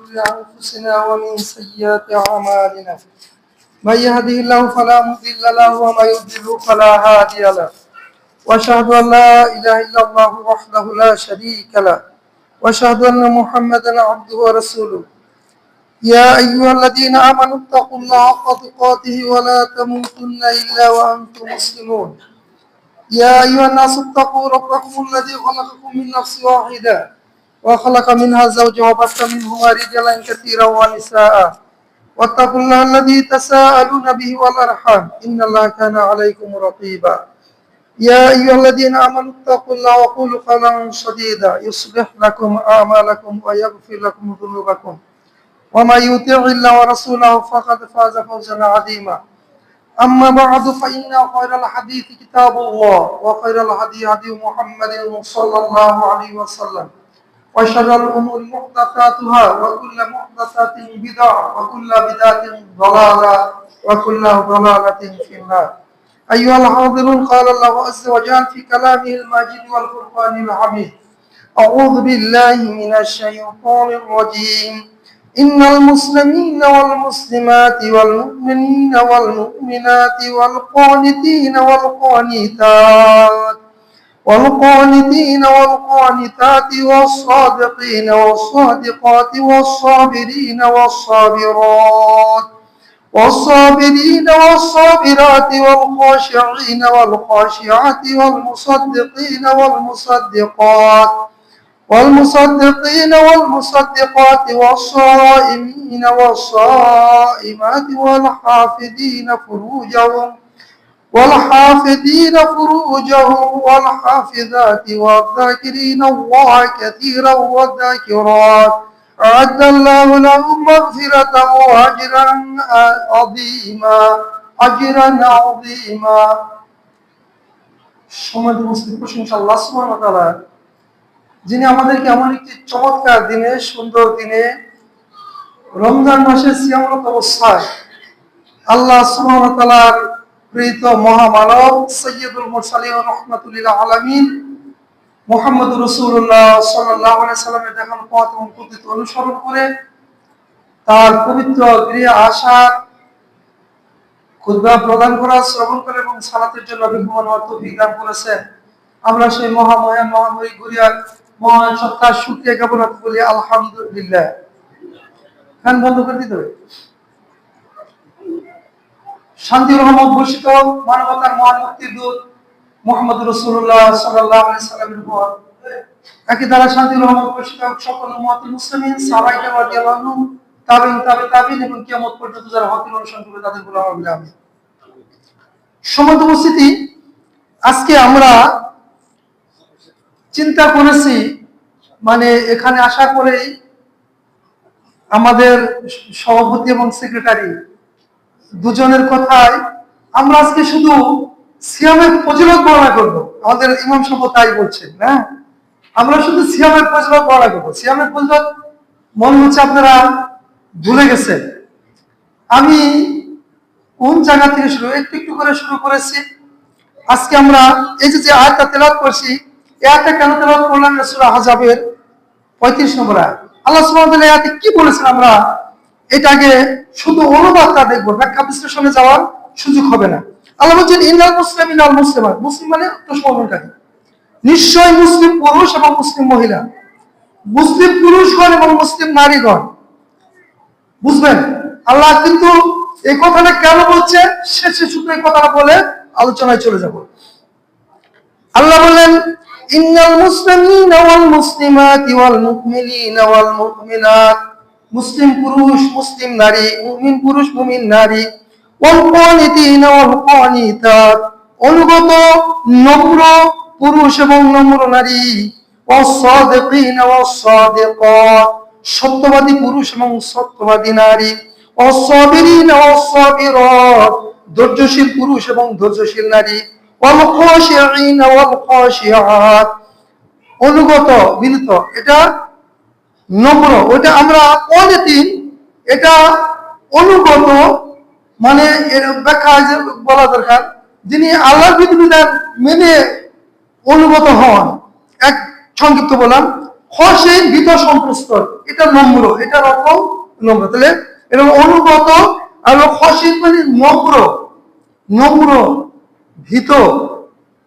شرور أنفسنا ومن سيئات أعمالنا من يهده الله فلا مضل له ومن يضلل فلا هادي له وأشهد أن لا إله إلا الله وحده لا شريك له وأشهد أن محمدا عبده ورسوله يا أيها الذين آمنوا اتقوا الله حق تقاته ولا تموتن إلا وأنتم مسلمون يا أيها الناس اتقوا ربكم الذي خلقكم من نفس واحدة وخلق منها زوجها وبث منهما رجالا كثيرا ونساء واتقوا الله الذي تساءلون به والأرحام إن الله كان عليكم رقيبا يا أيها الذين آمنوا اتقوا الله وقولوا قولا سديدا يصلح لكم أعمالكم ويغفر لكم ذنوبكم ومن يطع الله ورسوله فقد فاز فوزا عظيما أما بعد فإن خير الحديث كتاب الله وخير الهدي هدي محمد صلى الله عليه وسلم وشر الأمور محدثاتها وكل محدثة بدعة وكل بدعة ضلالة وكل ضلالة في النار أيها الحاضرون قال الله عز وجل في كلامه المجيد والفرقان الحميد أعوذ بالله من الشيطان الرجيم إن المسلمين والمسلمات والمؤمنين والمؤمنات والقانتين والقانتات والصادقين والصادقات والصابرين والصابرات والخاشعين والخاشعات والمصدقين والمصدقات والصائمين والصائمات والحافظين فروجهم والحافظات والذاكرين الله كثيرا والذاكرات أعد الله لهم مغفرة وأجرا عظيما সম্মানিত মুসলিম প্রশংসা আল্লাহ সুবহানাহু ওয়া তাআলা যিনি আমাদেরকে এমন একটি চমৎকার দিনে সুন্দর দিনে রমজান মাসের সিয়ামরত অবস্থায় আল্লাহ সুবহানাহু ওয়া তাআলার প্রিয় মহামানব সাইয়্যিদুল মুরসালিন রাহমাতুল লিল আলামিন মুহাম্মদুর রাসূলুল্লাহ সাল্লাল্লাহু আলাইহি সাল্লামের দেখানো পথ এবং পদ্ধতি অনুসরণ করে তার পবিত্র গৃহে আসার খুতবা প্রদান করা শ্রবণ করে এবং সালাতের জন্য বিজ্ঞাপন অর্থ বিজ্ঞান করেছেন আমরা সেই মহাময়ী গুরিয়ার মহান সত্তার শুকরিয়া জ্ঞাপন করি আলহামদুলিল্লাহ। গান বন্ধ করে দিতে হবে। শান্তি রহমত বর্ষিত মানবতার মহান মুক্তির দূত মুহাম্মদ রাসূলুল্লাহ সাল্লাল্লাহু আলাইহি সাল্লামের উপর একই দ্বারা শান্তি রহমত বর্ষিত সকল উম্মতুল মুসলিমিন সাহাবায়ে কেরাম রাদিয়াল্লাহু আনহুম তাবিঈন এবং কিয়ামত পর্যন্ত যারা হক অনুসরণ করবে তাদের উপর আমিন। সম্মানিত উপস্থিতি, আজকে আমরা চিন্তা করেছি মানে এখানে আসা করেই আমাদের সভাপতি এবং সেক্রেটারি দুজনের কথায় আমরা আজকে শুধু সিয়ামের ফজিলত বর্ণনা করব। আমাদের ইমাম সাহেব তাই বলছেন, না আমরা শুধু সিয়ামের ফজিলত বর্ণনা করব। সিয়ামের ফজিলত মনে হচ্ছে আপনারা ভুলে গেছেন। আমি কোন জায়গা থেকে একটু করে শুরু করেছি। আজকে আমরা এই যে আয়াতটা তেলাওয়াত করছি, এই আয়াতটা কেন তেলাওয়াত করলাম? সূরা আহজাবের 35 নম্বর আয়াত। আল্লাহ সুবহানাহু ওয়া তাআলা আয়াতে কি বলেছেন আমরা এটাকে শুধু অনুবাদটা দেখব, ব্যাখ্যা বিশ্লেষণে যাওয়ার সুযোগ হবে না। আল্লাহ বলেন ইন্নাল মুসলিমিনা ওয়াল মুসলিমাত, মুসলিম মানে মুসলমানকারী, নিশ্চয় মুসলিম পুরুষ এবং মুসলিম মহিলা, মুসলিম পুরুষগণ এবং মুসলিম নারীগণ। বুঝবেন আল্লাহ কিন্তু এই কথাটা কেন বলছে, শেষে শুধু এই কথাটা বলে আলোচনায় চলে যাব। আল্লাহ বলেন ইন্নাল মুসলিমিনা ওয়াল মুসলিমাতি ওয়াল মুমিনিনা ওয়াল মুমিনাত, মুসলিম পুরুষ মুসলিম নারী, মুমিন পুরুষ মুমিন নারী, ওয়াল কানিতিনা ওয়াল কানিতাত, অনুগত নম্র পুরুষ এবং নম্র নারী, ওয়াস সাদিকিনা ওয়াস সাদিকাত, সত্যবাদী পুরুষ এবং সত্যবাদী নারী, ওয়াস সাবিরিনা ওয়াস সাবিরাত, ধৈর্যশীল পুরুষ এবং ধৈর্যশীল নারী, ওয়াল খাশিঈনা ওয়াল খাশিআত, অনুগত বিনীত, এটা নম্র, ওটা আমরা কানিতিন, এটা অনুগত, মানে এর ব্যাখ্যা বলা দরকার যিনি আল্লাহর বিধিবিধান মেনে অনুগত হন। এক সংক্ষিপ্ত বললাম। খসীন ভীত সন্ত্রস্ত, এটা নম্র, এটার অর্থ নম্র। তাহলে এরকম অনুগত আর খসীন মানে নম্র, নম্র ভীত,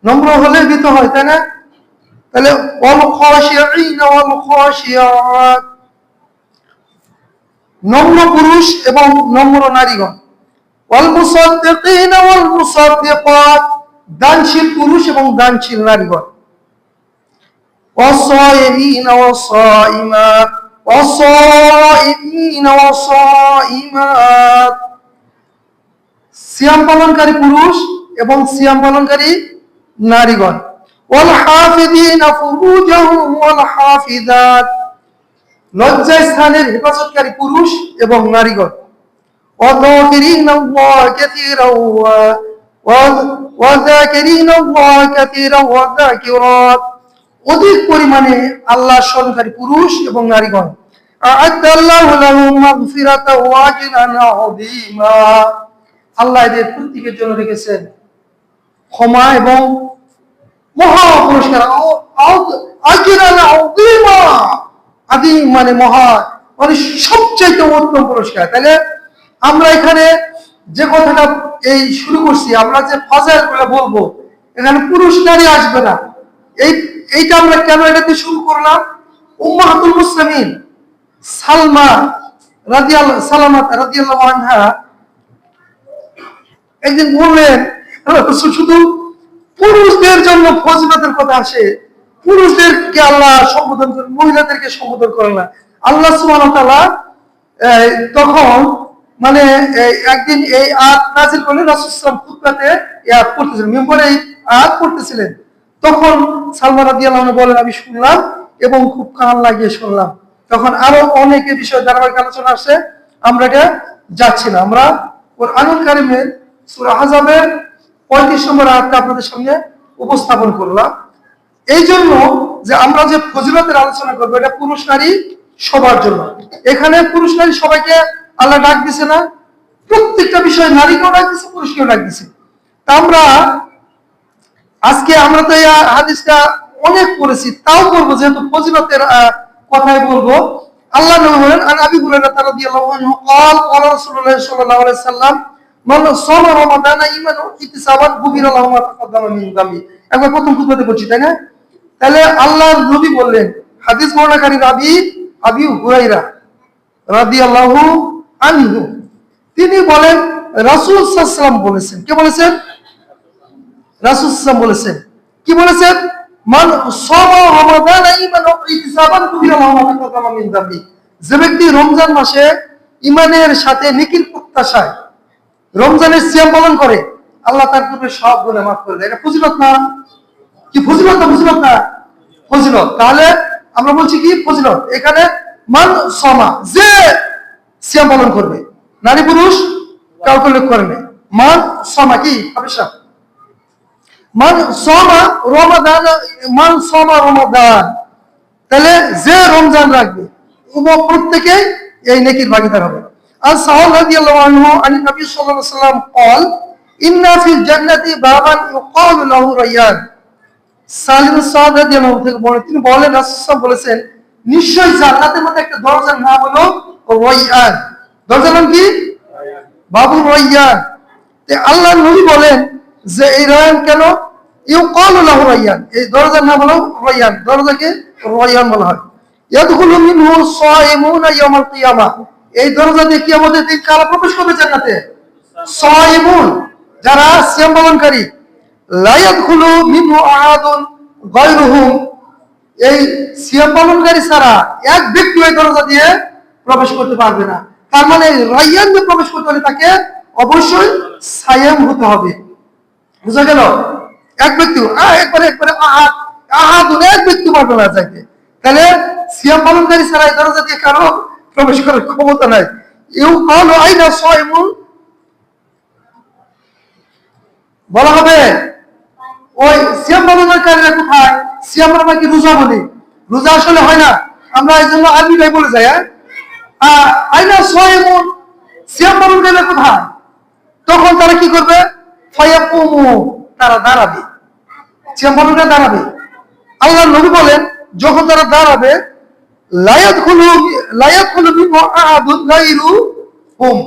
নম্র হলে ভীত হয়, তাই না? তাহলে ওয়াল খাশিঈনা ওয়াল খাশিয়াত, নম্র পুরুষ এবং নম্র নারীগণ। ওয়াল মুসাদ্দিকিনা ওয়াল মুসাদ্দিকাত, দানশীল পুরুষ এবং দানশীল নারীগণ। ওয়াস-সায়িমিনা ওয়াস-সায়িমাত, ওয়াস-সায়িমিনা ওয়াস-সায়িমাত, সিয়াম পালনকারী পুরুষ এবং সিয়াম পালনকারী নারীগণ। ওয়াল হাফিযিনা ফুরুজাহুম ওয়াল হাফিযাত, লজ্জা স্থানের হেফাজতকারী পুরুষ এবং নারীগণ। ওয়াযাকিরিনাল্লাহ কাসীরাও ওয়াযাকিরিনাল্লাহ কাসীরাও ওয়াযাকিরাত, অধিক পরিমাণে আল্লাহ স্মরণকারী পুরুষ এবং নারীগণ। আ'আদ্দাল্লাহু লাহুম মাগফিরাতাও ওয়া আজরান আযীমা, আল্লাহ এদের প্রত্যেকের জন্য রেখেছেন ক্ষমা এবং মহা পুরস্কার। আজরান আযীমা, আযীম মানে মহা, মানে সবচেয়ে উত্তম পুরস্কার। তাহলে আমরা এখানে যে কথাটা এই শুরু করছি, আমরা যে ফাজাইল গুলো বলবো, এখানে পুরুষ নারী আসবে না। এইটা আমরা কেন এটাতে শুরু করলাম? উম্মাহাতুল মুসলিমিন সালমা রাদিয়াল্লাহু আনহা একদিন বললেন, শুধু পুরুষদের জন্য ফজিলতের কথা আসে, পুরুষদেরকে আল্লাহ সম্বোধন করে, মহিলাদেরকে সম্বোধন করে না। আল্লাহ সুবহানাহু ওয়া তাআলা তখন মানে একদিন এই আয়াত নাযিল করলেন, রাসূল সাল্লাল্লাহু আলাইহি ওয়াসাল্লাম খুতবাতে এই আয়াত পড়তেছিলেন, মিম্বরে এই আয়াত পড়তেছিলেন। তখন সালমা রাদিয়াল্লাহু আনহা বলেন, আমি শুনলাম এবং খুব কান লাগিয়ে শুনলাম। তখন আরো অনেকে বিষয় ধারাবাহিক আলোচনা আসছে, আমরা এটা যাচ্ছি না। আমরা কুরআনুল কারীমের সূরা আহজাবের 35 নম্বর আয়াতটা আপনাদের সামনে উপস্থাপন করলাম। এই জন্য যে আমরা যে ফজিলতের আলোচনা করবো, এটা পুরুষ নারী সবার জন্য। এখানে পুরুষ নারী সবাইকে আল্লাহ ডাক দিছে না, প্রত্যেকটা বিষয় নারীকেও ডাক দিছে, পুরুষকেও ডাক দিছে। তা আমরা আজকে আমরা তো এই হাদিসটা অনেক পড়েছি, তাও বলবো যেহেতু ফজিলতের কথাই বলবো। আল্লাহ নবী বলেন, আন আবি হুরায়রা রাদিয়াল্লাহু আনহু قال قال رسول الله صلى الله عليه وسلم মান সামা রমাদান ঈমানান ওয়া ইহতিসাবান গুফিরা লাহু মা তাকাদ্দামা মিন যামবি। একবার প্রথম খুতবাতে বলছি, তাই না? তাহলে আল্লাহর নবী বললেন, হাদিস বর্ণনাকারী আবি হুরায়রা রাদিয়াল্লাহু আনহু, তিনি বলেন রাসূল সাল্লাল্লাহু আলাইহি ওয়াসাল্লাম বলেছেন। কে বলেছেন? রাসূল সাল্লাল্লাহু আলাইহি ওয়াসাল্লাম বলেছেন। কি বলেছেন? মান সামা রমাদান ঈমানান ওয়া ইহতিসাবান গুফিরা লাহু মা তাকাদ্দামা মিন যামবি, যে ব্যক্তি রমজান মাসে ঈমানের সাথে নেকির প্রত্যাশায় রমজানের সিয়াম পালন করে, আল্লাহ তার পূর্বে সব গুনাহ মাফ করে দেয়। এটা ফজিলত না? কি ফজিলত না? ফজিলত না? ফজিলত। তাহলে আমরা বলছি কি ফজিলত? এখানে মান সামা, যে সিয়াম পালন করবে, নারী পুরুষ কাউকে উল্লেখ করে নেই। মান সামা কি আবিষ্কার, মান সামা রমাদান, মান সামা রমাদান, তাহলে যে রমজান রাখবে প্রত্যেকেই এই নেকির ভাগীদার হবে। আর সাহাবা রাদিয়াল্লাহু আনহু আন নবী সাল্লাল্লাহু আলাইহি ওয়াসাল্লাম قال ইন্না ফিল জান্নাতি বাবান ইউকালু লাহু রায়্যান। সালিম সাদ রাদিয়াল্লাহু থেকে বলেন, তিনি বলেন রাসূল সাল্লাল্লাহু আলাইহি ওয়াসাল্লাম বলেছেন, নিশ্চয়ই জান্নাতের মধ্যে একটা দরজার নাম হলো রায়্যান। দরজার নাম কি? বাবুর রায়্যান। তে আল্লাহর নবী বলেন যে এই রায়্যান কেন? ইউকালু লাহু রায়্যান, এই দরজার নাম হলো রায়্যান, দরজাকে রায়্যান বলা হয়। ইয়াদখুলু মিনহু সায়িমুনা ইয়াওমাল কিয়ামাহ, এই দরজা দিয়ে কিয়ামতের দিন কারা প্রবেশ করবে জান্নাতে? সায়িমুন, যারা সিয়াম পালনকারী। লা ইয়াদখুলু মিনহু আহাদুন গায়রুহুম, এই সিয়াম পালনকারী ছাড়া এক ব্যক্তি এই দরজা দিয়ে প্রবেশ করতে পারবে না। তার মানে রায়্যান দিয়ে প্রবেশ করতে হলে তাকে অবশ্যই সায়াম হতে হবে। বুঝা গেল? এক ব্যক্তি একবারে আহাদুন, এক ব্যক্তি পারবে না যাইতে। তাহলে সিয়াম পালনকারী ছাড়া এই দরজা দিয়ে কারো প্রবেশ করার ক্ষমতা নাই। ইউকালু আইনা সায়িমুন, বলা হবে ওই সিয়াম পালনকারীরা কোথায়? সিয়াম আমরা কি রোজা বলি, রোজা আসলে হয় না, আমরা এই জন্য আরবিটাই বলে যাই। আইনা সায়িমুন, সিয়াম পালনকারীরা কোথায়? তখন তারা কি করবে? ফায়াকুমু, তারা দাঁড়াবে, সিয়াম পালনকারীরা দাঁড়াবে। আল্লাহর নবী বলেন, যখন তারা দাঁড়াবে লা ইয়াদখুলু মিনহু আহাদুন গায়রুহুম,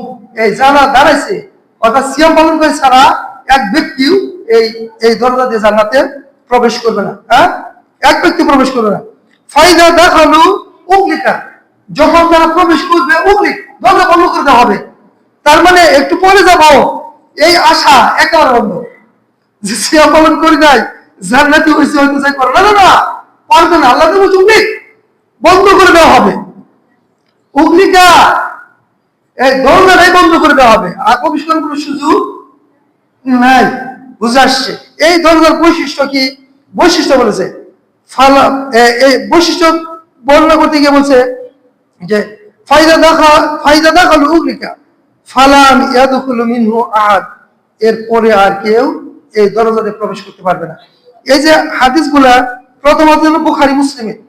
এই যারা দাঁড়াইছে অর্থাৎ সিয়াম পালন করে ছাড়া এক ব্যক্তিও এই এই দরজা দিয়ে জান্নাতে প্রবেশ করবে না। হ্যাঁ, এক ব্যক্তি প্রবেশ করবে না। ফাইদা দাখালু উগলিকা, যখন তারা প্রবেশ করবে উগলিক, দরজা বন্ধ করে দেওয়া হবে। তার মানে একটু পরে যাবো এই আশা একেবারে বন্ধ, যে সিয়াম পালন করি নাই জান্নাতি হয়েছে হয়তো যাই পারবে না, না পারবে না। আল্লাহ বলছে উগলিক, বন্ধ করে দেওয়া হবে। উগলিকা, এই দরজাটাই বন্ধ করে দেওয়া হবে, আর প্রবেশ করার কোনো সুযোগ নাই। বুঝে আসছে? এই দরজার বৈশিষ্ট্য কি? বৈশিষ্ট্য বলেছে ফালা, এই বৈশিষ্ট্য বর্ণনা করতে গিয়ে বলছে যে ফাইদা দাখালু উগলিকা ফালাম ইয়াদখুলু মিনহু আহাদ, এরপরে আর কেউ এই দরজাতে প্রবেশ করতে পারবে না। এই যে হাদিসগুলা, প্রথম হাদিস হলো বুখারী মুসলিমের,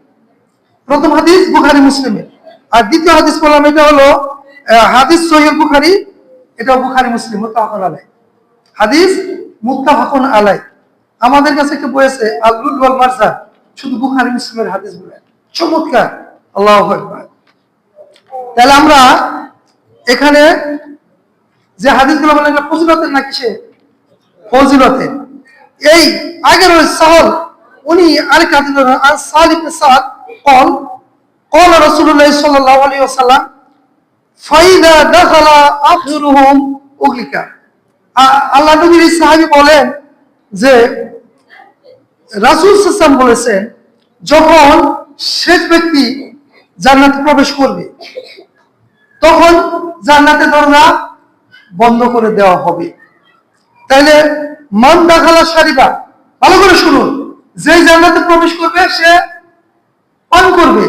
প্রথম হাদিস বুখারী মুসলিমের, আর দ্বিতীয় হাদিস বললাম এটা হলো হাদিস সহিহ বুখারী, এটা বুখারী মুসলিম মুত্তাফাকুন আলাইহি, হাদিস মুত্তাফাকুন আলাইহি। আমাদের কাছে একটা বই আছে আল-লুল ওয়াল মারজান, শুধু বুখারী মুসলিমের হাদিসগুলো, চমৎকার। আল্লাহু আকবার। তাহলে আমরা এখানে যে হাদিসগুলো বললাম এগুলো ফজিলতের না কিসে? ফজিলতের। এই আগের ওই সাহল, উনি আরেক হাদিস আন সাল ইবনে সাদ قال قال رسول الله صلى الله عليه وسلم فإذا دخل آخرهم أغلق। আল্লাহ নবীর সাহাবী বলেন যে রাসূল সাল্লাল্লাহু আলাইহি ওয়াসাল্লাম বলেছেন, যখন শেষ ব্যক্তি জান্নাতে প্রবেশ করবে তখন জান্নাতের দরজা বন্ধ করে দেওয়া হবে। তাইলে মান দাখালা শারিবা, ভালো করে শুনুন, যে জান্নাতে প্রবেশ করবে সে পান করবে।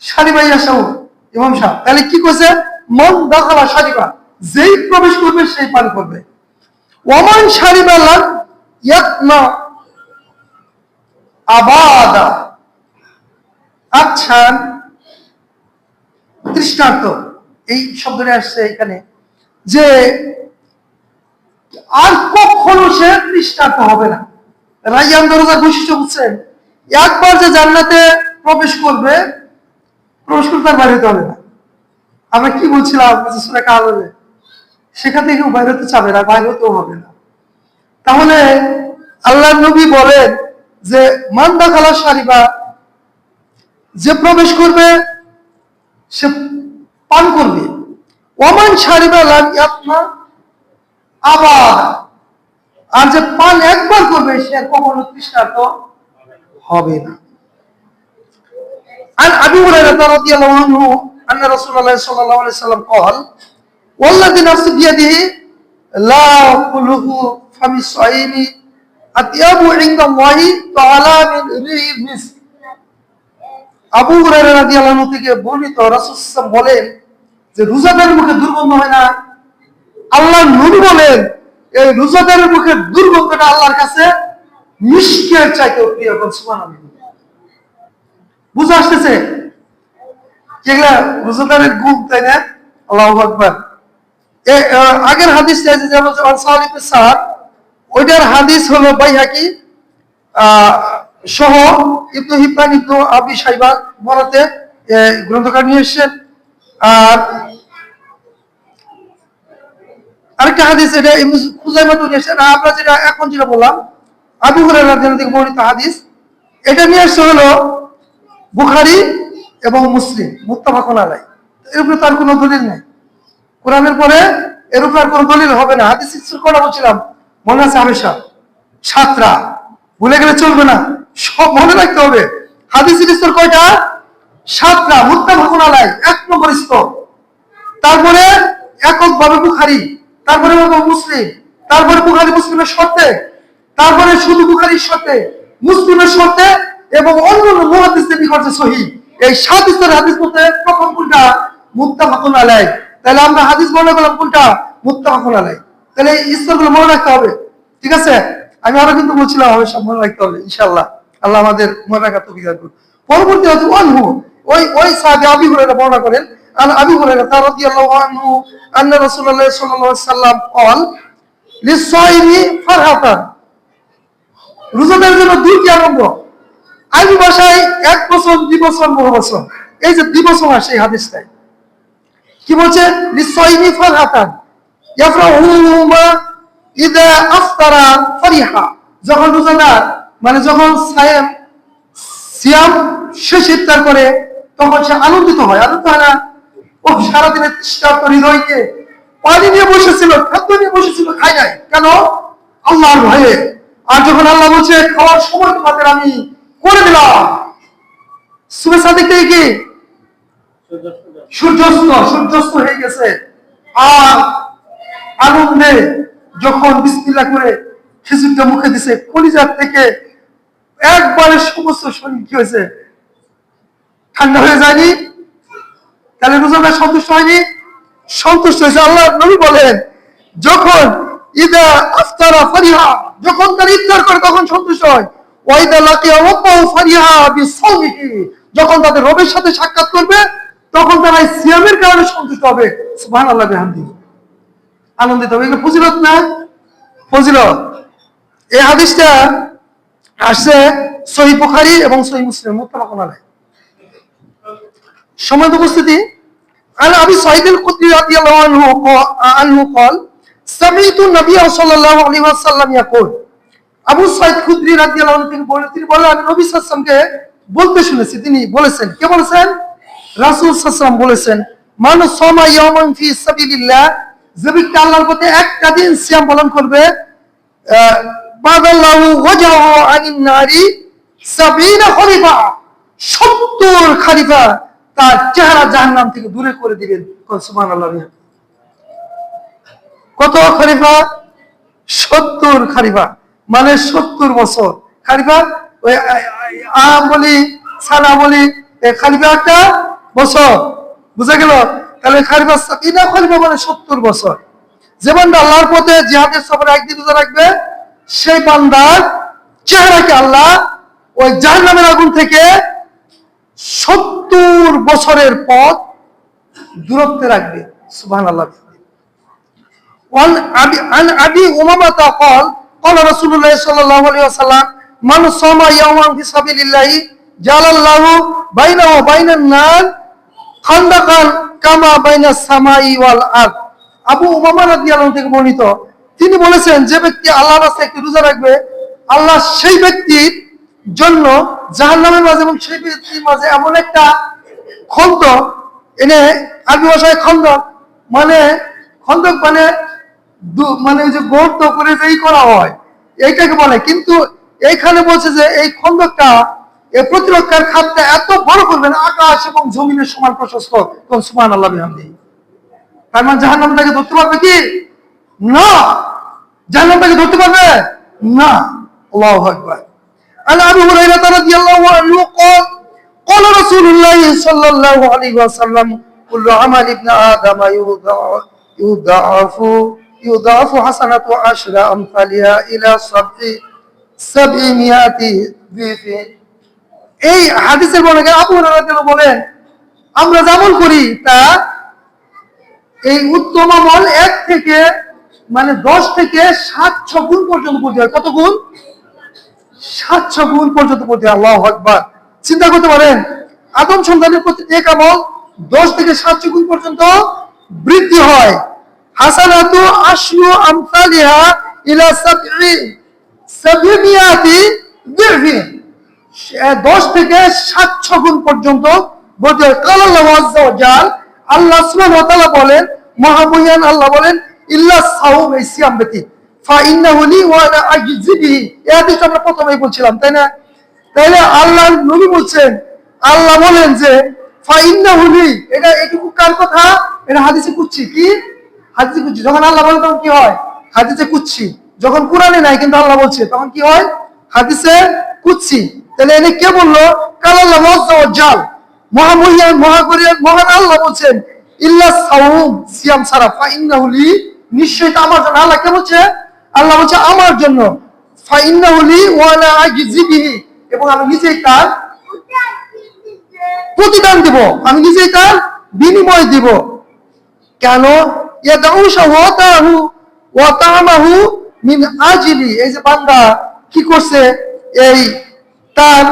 শারিবা ইয়াশাউ, ইমাম সাহেব তাহলে কি কইছে? মান দাখালা শারিবা, যেই প্রবেশ করবে সেই পান করবে। ওমান শারিবা লাম ইয়াতমা আবাদা। আচ্ছা, দৃষ্টান্ত এই শব্দটা আসছে এখানে, যে আর কখনো সে দৃষ্টান্ত হবে না। রাইয়ান দরজার বৈশিষ্ট্য বুঝছেন? একবার যে জান্নাতে প্রবেশ করবে, প্রবেশ করতে আর বাইরে হতে হবে না। আমরা কি বলছিলাম সূরা কাহফে, সেখান থেকে বাইরে হতে চাবে না, বাইরে হতেও হবে না। তাহলে আল্লাহ নবী বলেন যে মান দাখালা শারিবা, যে প্রবেশ করবে সে পান করবে। ওমান শারিবা লাম ইয়াতমা আবার, আর যে পান একবার করবে সে আর কখনো তৃষ্ণার্ত হবে না। عن أبي هريرة رضي الله عنه أن رسول الله صلى الله عليه وسلم قال والذي نفسي بيده لا يدخله فم الصائم أطيب عند الله تعالى من ريح المسك। আবু হুরায়রা রাদিয়াল্লাহু আনহু থেকে বর্ণিত, রাসূল সাল্লাল্লাহু আলাইহি ওয়াসাল্লাম বলেন যে রোজাদারের মুখে দুর্গন্ধ হয় না, আল্লাহর নবী বলেন এই রোজাদারের মুখে দুর্গন্ধটা আল্লাহর কাছে মিষ্কের চাইতেও প্রিয়। সুবহানাল্লাহ। বুঝে আসতেছে? যেগুলা রোজাদারের গুণ, তাই না? আল্লাহু আকবার। আগের হাদিস ওইটার হাদিস হলো বাইহাকি সহ ইবনু হিব্বান, ইবনু আবি শাইবা বরাতে গ্রন্থকার নিয়ে এসেছেন। আর আরেকটা হাদিস এটা ইবনু খুজাইমা নিয়ে এসেছেন। আমরা যেটা এখন যেটা বললাম আবু হুরায়রা রাদিয়াল্লাহু থেকে বর্ণিত হাদিস, এটা নিয়ে এসেছে হলো বুখারী এবং মুসলিম মুত্তাফাকুন আলাইহি। এর উপরে তার কোনো দলিল নেই। কোরআনের পরে এর উপর আর কোনো দলিল হবে না। হাদিস ইসুর কথা বলছিলাম, মনে আছে? হামেশা সাতরা ভুলে গেলে চলবে না, সব মনে রাখতে হবে। হাদিস ইসুর কয়টা? সাতরা, মুত্তাফাকুন আলাইহি এক নম্বর স্তর, তারপরে এককভাবে বুখারী, তারপরে মুসলিম, তারপরে বুখারী মুসলিমের শর্তে, তারপরে শুধু বুখারীর শর্তে, মুসলিমের শর্তে এবং অন্যান্য মুহাদ্দিসদের নিকটে সহিহ। এই সাত স্তরের হাদিস মধ্যে প্রথম কোনটা? মুত্তাফাকুন আলাইহি। তাহলে আমরা হাদিস বর্ণনা করলাম কোনটা? মুত্তাফাকুন আলাইহি। তাহলে এই স্তরগুলো মনে রাখতে হবে, ঠিক আছে? আমি আরো কিন্তু বলছিলাম হবে সব মনে রাখতে হবে ইনশাআল্লাহ। আল্লাহ আমাদের মনে রাখার তৌফিক দান করুন। পরবর্তী হচ্ছে ওয়ানহু, ওই সাহাবী আবু হুরায়রা বর্ণনা করেন, আন আবি হুরায়রা রাদিয়াল্লাহু আনহু আন্না রাসূলুল্লাহ সাল্লাল্লাহু আলাইহি ওয়াসাল্লাম قال লিস-সাইমি ফারহাতান, রোজাদারের জন্য দুইটি আনন্দ। আরবি ভাষায় 1 বছর 2 বছর বহু বছর, এই যে 2 বছর আসে এই হাদিসটায় কি বলছে, লিসাইমি ফারহাতান ইয়াফরাহুমা ইদা আফতারা ফারিহা, যখন রোজাদার মানে যখন সিয়াম শেষ ইফতার করে তখন সে আনন্দিত হয়, আনন্দ হয় না? ও সারাদিনের তৃষ্ণার্ত হৃদয়কে পানি নিয়ে বসেছিল, খাদ্য নিয়ে বসেছিল, খায় নাই কেন? আল্লাহর ভয়ে। আর যখন আল্লাহ বলছে খাওয়ার সময় তোমাদের আমি করে দিলাম, শুভেচ্ছা দিক থেকে কি সূর্যাস্ত হয়ে গেছে, আর আনন্দে যখন বিসমিল্লাহ করে খেজুরটা মুখে দিছে, কলিজার থেকে একবারে সমস্ত শরীর কি হয়েছে, ঠান্ডা হয়ে যায়নি? তাহলে রোজাদার সন্তুষ্ট হয়নি? সন্তুষ্ট হয়েছে। আল্লাহ নবী বলেন যখন ইদা আফতারা ফারিহা, যখন তার ইফতার করে তখন সন্তুষ্ট হয়, ওয়াইদা লাকিয়া রাব্বাহু ফারিহা বিসাওমিহি, যখন তাদের রবের সাথে সাক্ষাৎ করবে তখন তারা সিয়ামের কারণে সন্তুষ্ট হবে। সুবহানাল্লাহ বিহামদিহি, আনন্দিত হবে। এটা ফজিলত না? ফজিলত। এই হাদিসটা আসছে সহিহ বুখারী এবং সহিহ মুসলিম মুত্তাফাকুন আলাইহি। সম্মানিত উপস্থিতি, عن أبي سعيد الخدري رضي الله عنه قال سمعت النبي صلى الله عليه وسلم يقول, আবু সাইদ খুদরি রাদিয়াল্লাহু আনহু তিনি বলেন আমি নবী সাল্লাল্লাহু আলাইহি ওয়াসাল্লামকে বলতে শুনেছি। তিনি বলেছেন, কে বলেছেন? রাসূল সাল্লাল্লাহু আলাইহি ওয়াসাল্লাম বলেছেন, মান সামা ইয়াওমান ফি সাবিলিল্লাহ, যে ব্যক্তি আল্লাহর পথে একটা দিন সিয়াম পালন করবে, বাদাল্লাহু ওয়াজহু আনিন নারি 70 খরিফা, 70 খরিফা তার চেহারা জাহান্নাম থেকে দূরে করে দিবেন। সুবহানাল্লাহ। কত খরিফা? 70 খরিফা, মানে 70 বছর। খরিফা ওই আম বলি সানা বলি, খরিফা একটা বছর, বুঝা গেল? তাহলে খরিফা 70 খরিফা মানে 70 বছর। যে বান্দা আল্লাহর পথে জিহাদের সফরে একদিন রোজা রাখবে, সেই বান্দার চেহারাকে আল্লাহ ওই জাহান্নামের আগুন থেকে 70 বছরের পথ দূরত্বে রাখবে। সুবহানাল্লাহ। عن أبي أمامة قال قال رسول الله صلى الله عليه وسلم من صام يوما في سبيل الله جعل الله بينه وبين النار خندقا كما بين السماء والأرض। আবু উমামা রাদিয়াল্লাহু আনহু থেকে বর্ণিত, তিনি বলেছেন যে ব্যক্তি আল্লাহর রাস্তায় একটি রোজা রাখবে, আল্লাহ সেই ব্যক্তির জন্য জাহান্নামের মাঝে এবং সেই ব্যক্তির মাঝে এমন একটা খন্দক, এনে আরবি ভাষায় খন্দক মানে মানে ওই যে গর্ত করে যেই করা হয় এইটাকে বলে, কিন্তু এইখানে বলছে যে এই খন্দকটা এই প্রতিরক্ষার খাতটা এত বড় করবেন আকাশ এবং জমিনের সমান প্রশস্ত। সুবহানাল্লাহ বিহামদিহি। তার মানে জাহান্নামটাকে ধরতে পারবে কি? না। জাহান্নামটাকে ধরতে পারবে না। আল্লাহু আকবার। عن أبي هريرة رضي الله عنه قال قال رسول الله صلى الله عليه وسلم كل عمل ابن آدم يضاعف حسنة 10 أمثالها إلى 700 ضعف। এই হাদিসের বর্ণনা আবু হুরায়রা বলেন, আমরা যেমন করি তা এই উত্তম আমল 1 থেকে মানে 10 থেকে 700 গুণ পর্যন্ত পড়তে হয়। কত গুণ? 700 গুণ পর্যন্ত পড়তে। আল্লাহু আকবার। চিন্তা করতে পারেন, আদম সন্তানের প্রতি এক আমল 10 থেকে 700 গুণ পর্যন্ত বৃদ্ধি হয়। হাসানাতু আশরু আমসালিহা ইলা 700 দিরহি, 10 থেকে 700 গুণ পর্যন্ত বৃদ্ধি হয়। কাল আল্লাহু আযজা ওয়া জাল, আল্লাহ সুবহানাহু ওয়া তাআলা বলেন, মহামহিয়ান আল্লাহ বলেন, ইল্লা সাওম, এই সিয়াম ব্যতীত, ফাইন্নাহু লি ওয়া আনা আজজি বিহি। এই হাদিসটা আমরা প্রথমেই বলছিলাম, তাই না? তাইলে আল্লাহর নবী বলছেন, আল্লাহ বলেন যে ফাইন্নাহু লি, এটা এটুকু কার কথা? এটা হাদিসে কুচ্ছি। কি হাদিসে কুচ্ছি? যখন আল্লাহ বলে তখন কি হয়? হাদিসে কুচ্ছি। যখন কুরআনে নাই কিন্তু আল্লাহ বলছে তখন কি হয়? হাদিসে কুচ্ছি। তাহলে এনে কে বললো? কাল আল্লাহু আযজা ওয়া জাল, মহামহিয়ান মহান আল্লাহ বলছেন, ইল্লা সাওম, সিয়াম ছাড়া, ফাইন্নাহু লি, নিশ্চয়ই তা আমার জন্য। আল্লাহ কে বলছে? আল্লাহ বলছে আমার জন্য। ফাইন্নাহু লি ওয়া আনা আজজি বিহি, এবং আমি নিজেই তার প্রতিদান দিব, আমি নিজেই তার বিনিময় দিব। কেন? ইয়াদাউ শাওয়াতাহু ওয়া তা'মাহু মিন আজলি, এই যে বান্দা কি করছে, এই তার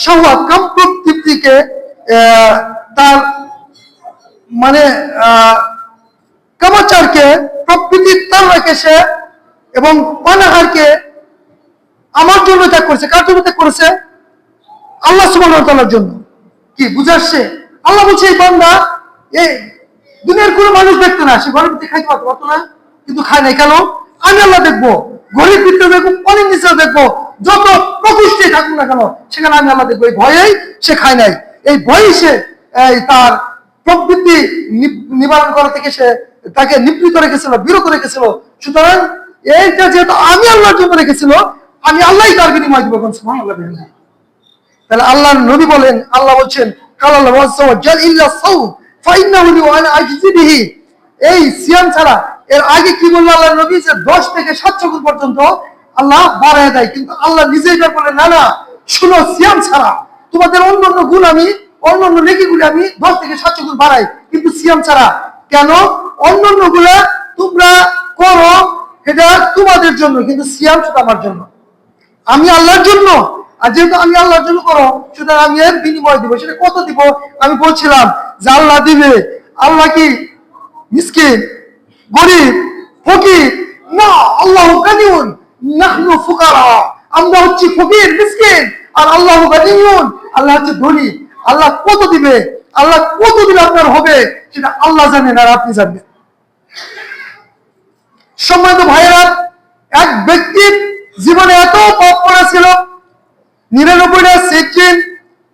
শাহওয়াত কামরূপ তৃপ্তিকে তার মানে কামাচারকে প্রকৃতির তার রেখে সে এবং অনাহারকে আমার জন্য ত্যাগ করেছে। কার জন্য ত্যাগ করেছে? আল্লাহ সুবহানাহু ওয়া তাআলার জন্য। কি বুঝাচ্ছে? আল্লাহ বলছে এই বান্দা এই দুনিয়ার কোনো মানুষ দেখতো না, সে ঘরের ভিতরে খাইতে পারতো না, কিন্তু খায় নাই। কেন? আমি আল্লাহ দেখবো, ঘরের ভিতরে দেখবো, অনেক নিচে দেখবো, যত প্রকৃষ্টি থাকুক না কেন সেখানে আমি আল্লাহ দেখবো। এই ভয়েই সে খায় নাই, এই ভয়েই সে তার প্রবৃত্তি নিবারণ করা থেকে সে তাকে নিবৃত রেখেছিল, বিরত রেখেছিল। সুতরাং এইটা যেহেতু আমি আল্লাহর জন্য রেখেছিল, আমি আল্লাহই তার বিনিময় দিব। সুবহানাল্লাহ। তাহলে আল্লাহর নবী বলেন, আল্লাহ বলছেন কালাল্লাহু আযজা ওয়া জাল ইল্লা সাওম ফাইন্নাহু লি ওয়া আনা আজজি বিহি। এই সিয়াম ছাড়া এর আগে কি বলল আল্লাহর নবী? যে 10 থেকে 700 গুণ পর্যন্ত আল্লাহ বাড়ায় দেয়। কিন্তু আল্লাহ নিজেই বলেন, না না শুনো, সিয়াম ছাড়া তোমাদের অন্যান্য গুণ আমি, অন্যান্য নেকিগুলো আমি 10 থেকে 700 গুণ বাড়াই, কিন্তু সিয়াম ছাড়া। কেন? অন্যান্য গুলা তোমরা করো এটা তোমাদের জন্য, কিন্তু সিয়াম শুধু আমার জন্য, আমি আল্লাহর জন্য। আর যেহেতু আমি আল্লাহর জন্য করো, সুতরাং আমি এর বিনিময় দিব। সেটা কত দিব? আমি বলছিলাম যে আল্লাহ দিবে। আল্লাহ কি মিসকিন, গরিব, ফকির? না, আল্লাহ গানিউন নাহনু ফুকারা। আমরা হচ্ছি ফকির, মিসকিন, আর আল্লাহ গানিউন, আল্লাহ হচ্ছে ধনী। আল্লাহ কত দিবে, আল্লাহ কত দিলে আপনার হবে সেটা আল্লাহ জানেন আর আপনি জানেন। সম্মানিত ভাইয়েরা, এক ব্যক্তির জীবনে এত পাপ করেছিল, 99টা সিজদিন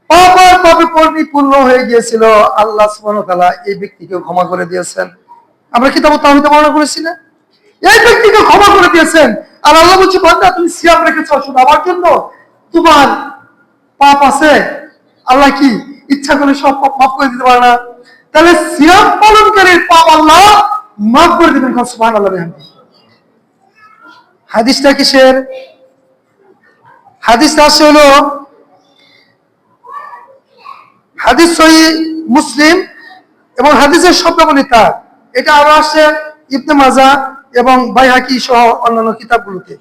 পাপের পাপে পরিপূর্ণ হয়ে গিয়েছিল। আল্লাহ সুবহানাহু ওয়া তাআলা এই ব্যক্তিকে ক্ষমা করে দিয়েছেন। আমরা কিতাব তাওহীদে বর্ণনা করেছি না? এই ব্যক্তিকে ক্ষমা করে দিয়েছেন। আর আল্লাহ বলছে, বান্দা তুমি সিয়াম রেখেছো শুধু আমার জন্য, তোমার পাপ আছে, আল্লাহ কি ইচ্ছা করে সব পাপ মাফ করে দিতে পারে না? তাহলে সিয়াম পালনকারীর পাপ আল্লাহ মাফ করে দিবেন। সুবহানাল্লাহ। হাদিসটা কিসের? হাদিসটা হলো হাদিস সহিহ মুসলিম এবং হাদিসের শব্দাবলী তার। এটা আরো আসছে ইবনে মাজাহ এবং বাইহাকি সহ অন্যান্য কিতাবগুলোতে।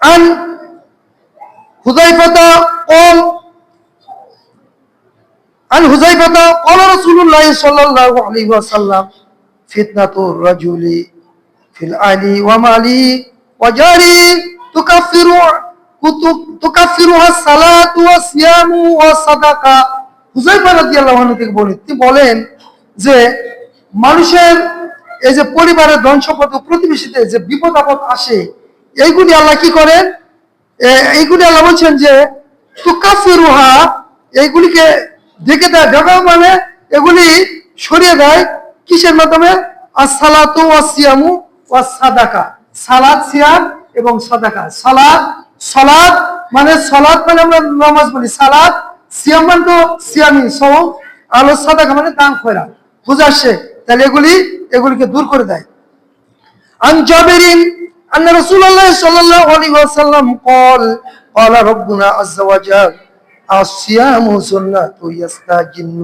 আন হুযায়ফা قال عن حذيفة قال رسول الله صلى الله عليه وسلم فتنة الرجل في العلي ومالي وجاري تكفرها الصلاة والصيام والصدقة। হুযায়ফা রাদিয়াল্লাহু আনহু থেকে বলেন যে মানুষের এই যে পরিবারের ধন সম্পদ ও প্রতিবেশীতে যে বিপদ আপদ আসে, এইগুলি আল্লাহ কি করেন? এইগুলি আল্লাহ বলছেন যে তুকাফিরুহা, এইগুলিকে ঢেকে দেয়। ঢাকা মানে এগুলি সরিয়ে দেয় কিসের মাধ্যমে? as-salatu was-siyamu was-sadaqa। সালাত, সিয়াম এবং সাদাকা। সালাত মানে আমরা নামাজ বলি সালাত, সিয়াম মানে তো সিয়ামি সওম, আর সাদাকা মানে দান খয়রাত। বুঝা আসছে? তাহলে এগুলিকে দূর করে দেয়। আন জাবিরিন আন্না রাসূলুল্লাহ সাল্লাল্লাহু আলাইহি ওয়াসাল্লাম قال ربنا عز وجل الصيام سنة يستجن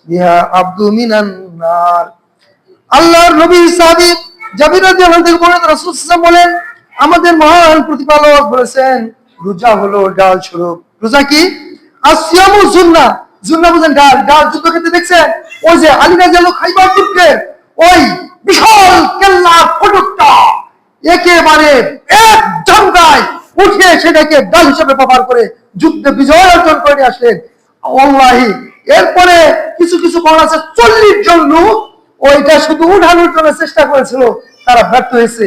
بها عبد من النار। আল্লাহর নবী সাহাবী জাবির রাদিয়াল্লাহু আনহু বলেন, রাসূল সাল্লাল্লাহু আলাইহি ওয়াসাল্লাম বলেন, আমাদের মহান প্রতিপালক বলেছেন রোজা হলো ডাল স্বরূপ। রোজা কি? আসিয়ামু সুন্নাহ। সুন্নাহ বুঝেন ডাল। ডাল যুদ্ধক্ষেত্রে দেখছেন ওই যে আলী রাদিয়াল্লাহু খাইবার যুদ্ধে ওই বিশাল কেল্লার ফটকটা একেবারে এক ঝামকায় উঠিয়ে সেটাকে ডাল হিসেবে ব্যবহার করে যুদ্ধে বিজয় অর্জন করে আসলেন। ওয়াল্লাহি এরপরে কিছু কিছু বলা আছে 40 জন লোক ওইটা শুধু উঠানোর জন্য চেষ্টা করেছিল, তারা ব্যর্থ হয়েছে।